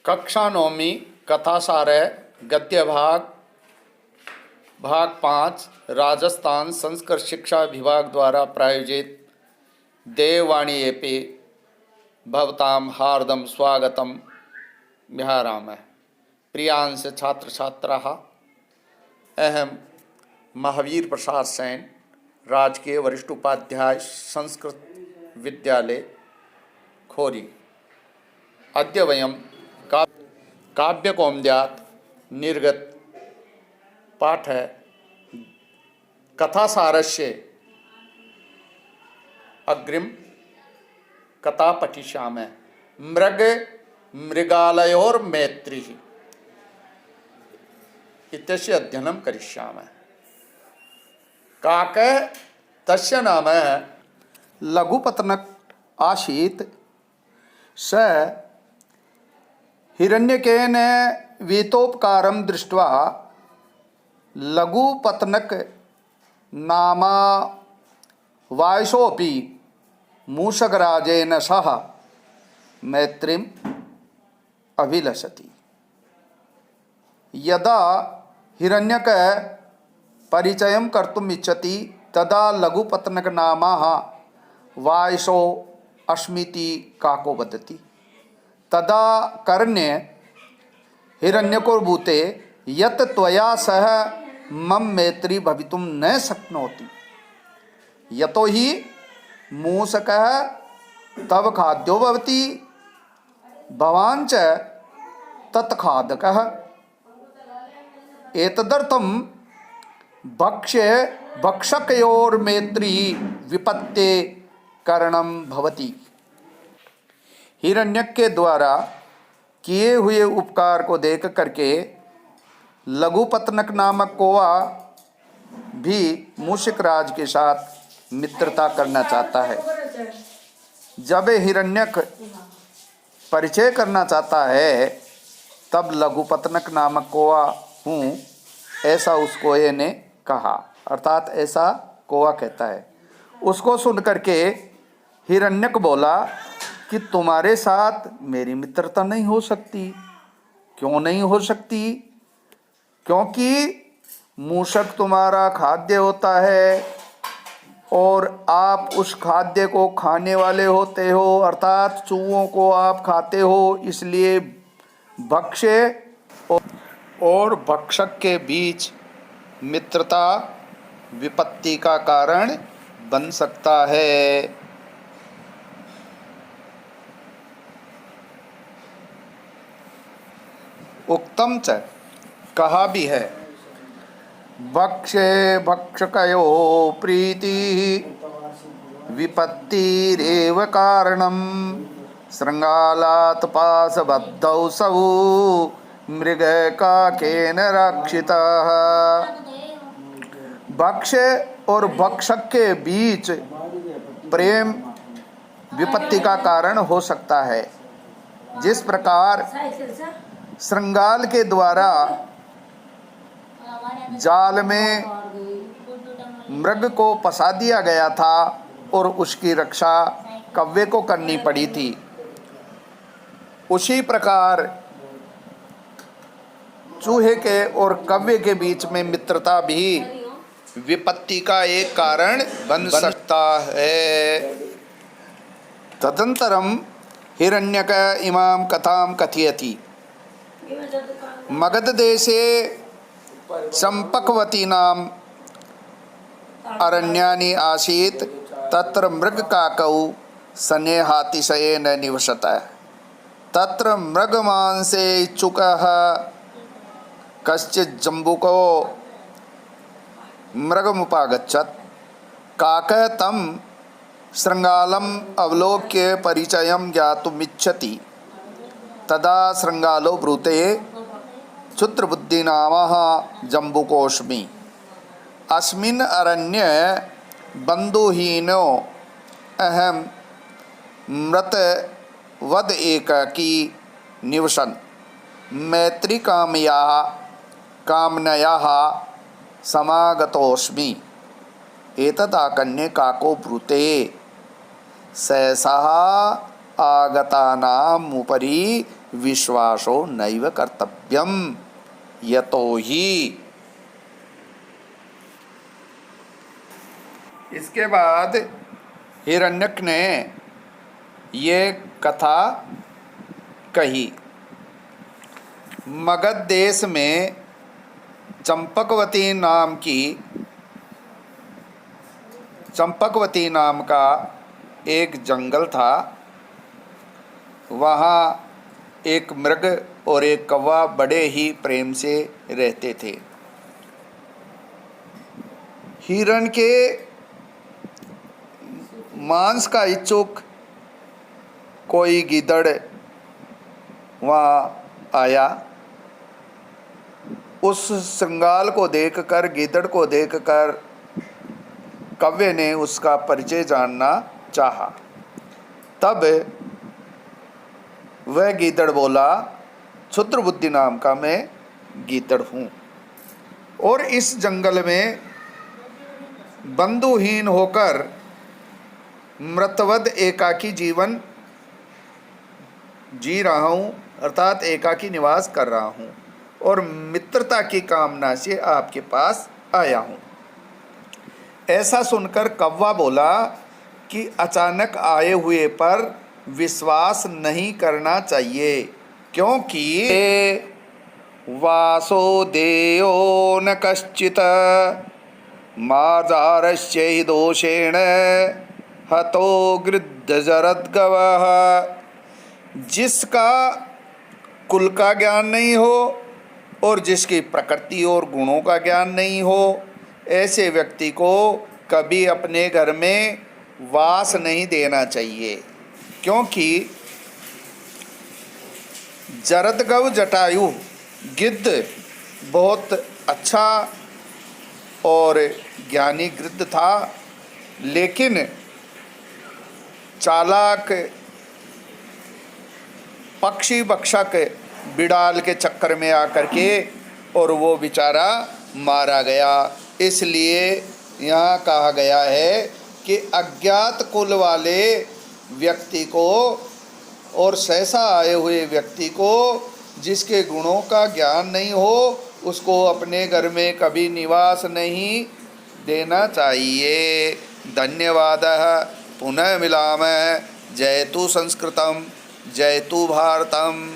कक्षा नौवीं कथासार गद्य भाग 5 राजस्थान संस्कृत शिक्षा विभाग द्वारा प्रायोजित देववाणी एपी भवताम हार्दम स्वागतम विहाराम। प्रियांश छात्र छात्राः, अहम महावीर प्रसाद सेन, राजकीय वरिष्ठ उपाध्याय संस्कृत विद्यालय खोरी। अद्य वयं काव्यकौमुद्यात् निर्गत पाठ कथासारस्य अग्रिम कथा पठिष्यामः। मृग मृगालयोर्मैत्रिः इत्यस्य अध्ययनं करिष्यामः। काकः तस्य नाम लघुपतनक आसीत्। स हिरण्यकेन वीतोपकारं दृष्ट्वा लघुपतनक नामा वायसोऽपि मूषकराजेन सह मैत्रीम् अभिलषति। यदा हिरण्यकः परिचयं कर्तुम् इच्छति तदा लघुपतनक नामः वायसो अस्मीति काको वदति। तदा कर्ण्य हिरण्यको ब्रूते यत् त्वया सह मम मैत्री भवितुं न शक्नोति, यतो हि मूषकः तव खाद्यो भवति, भवान् च तत्खादकः। एतदर्थं भक्षकयोर्मैत्री विपत्ते कारणं भवति। हिरण्यक के द्वारा किए हुए उपकार को देख करके लघुपतनक नामक कौवा भी मूषक राज के साथ मित्रता करना चाहता है। जब हिरण्यक परिचय करना चाहता है तब लघुपतनक नामक कौवा हूँ, ऐसा उस कौवे ने कहा, अर्थात ऐसा कौवा कहता है। उसको सुन करके हिरण्यक बोला कि तुम्हारे साथ मेरी मित्रता नहीं हो सकती। क्यों नहीं हो सकती? क्योंकि मूषक तुम्हारा खाद्य होता है और आप उस खाद्य को खाने वाले होते हो, अर्थात चूहों को आप खाते हो। इसलिए भक्ष्य और भक्षक के बीच मित्रता विपत्ति का कारण बन सकता है। उक्तम च कहा भी है, भक्षे भक्षकयो प्रीति विपत्तिरेव कारणम श्रृंगालात् पाशबद्धौ सौ मृग काकेन रक्षितः। भक्ष्य और भक्षक के बीच प्रेम विपत्ति का कारण हो सकता है। जिस प्रकार श्रृंगाल के द्वारा जाल में मृग को फंसा दिया गया था और उसकी रक्षा कव्वे को करनी पड़ी थी, उसी प्रकार चूहे के और कव्वे के बीच में मित्रता भी विपत्ति का एक कारण बन सकता है। तदंतरम हिरण्यक इमां कथां कथयति। मगध देशे चंपकवती नाम अरण्यानि आसीत्। तत्र मृगकाकौ स्नेहातिशयेन निवसतः। तत्र मृगमांसे इच्छुकः कश्चित् जम्बुको मृगमुपागच्छत्। काकः तं श्रृंगालम् अवलोक्य परिचयं ज्ञातुमिच्छति। तदा श्रृंगालो ब्रूते क्षुद्रबुद्धि नामः जम्बुकोऽस्मि। अस्मिन् अरण्ये बन्धुहीनो अहं मृतवद एकाकी निवसन् मैत्रीकामयाः कामनयाः समागतोऽस्मि। एतदाकन्ये काको ब्रूते सहसा आगतानामुपरि विश्वासो नैव कर्तव्यम यतो ही। इसके बाद हिरण्यक ने ये कथा कही। मगध देश में चंपकवती नाम का एक जंगल था। वहाँ एक मृग और एक कौवा बड़े ही प्रेम से रहते थे। हिरण के मांस का इच्छुक कोई गीदड़ वहाँ आया। उस श्रृंगाल को देखकर, गीदड़ को देखकर कौवे ने उसका परिचय जानना चाहा। तब वह गीदड़ बोला, क्षुद्र बुद्धि नाम का मैं गीदड़ हूँ और इस जंगल में बंधुहीन होकर मृतवद एकाकी जीवन जी रहा हूँ, अर्थात एकाकी निवास कर रहा हूँ और मित्रता की कामना से आपके पास आया हूँ। ऐसा सुनकर कौवा बोला कि अचानक आए हुए पर विश्वास नहीं करना चाहिए, क्योंकि वासो देयो न कश्चित मार्जारस्य हि दोषेण हतो गृद्ध जरद्गवः। जिसका कुल का ज्ञान नहीं हो और जिसकी प्रकृति और गुणों का ज्ञान नहीं हो, ऐसे व्यक्ति को कभी अपने घर में वास नहीं देना चाहिए, क्योंकि जरदगव जटायु गिद्ध बहुत अच्छा और ज्ञानी गिद्ध था, लेकिन चालाक पक्षी भक्षक बिड़ाल के चक्कर में आकर के और वो बेचारा मारा गया। इसलिए यहाँ कहा गया है कि अज्ञात कुल वाले व्यक्ति को और सहसा आए हुए व्यक्ति को, जिसके गुणों का ज्ञान नहीं हो, उसको अपने घर में कभी निवास नहीं देना चाहिए। धन्यवादः। पुनः मिलामः। जयतु संस्कृतम, जयतु भारतम।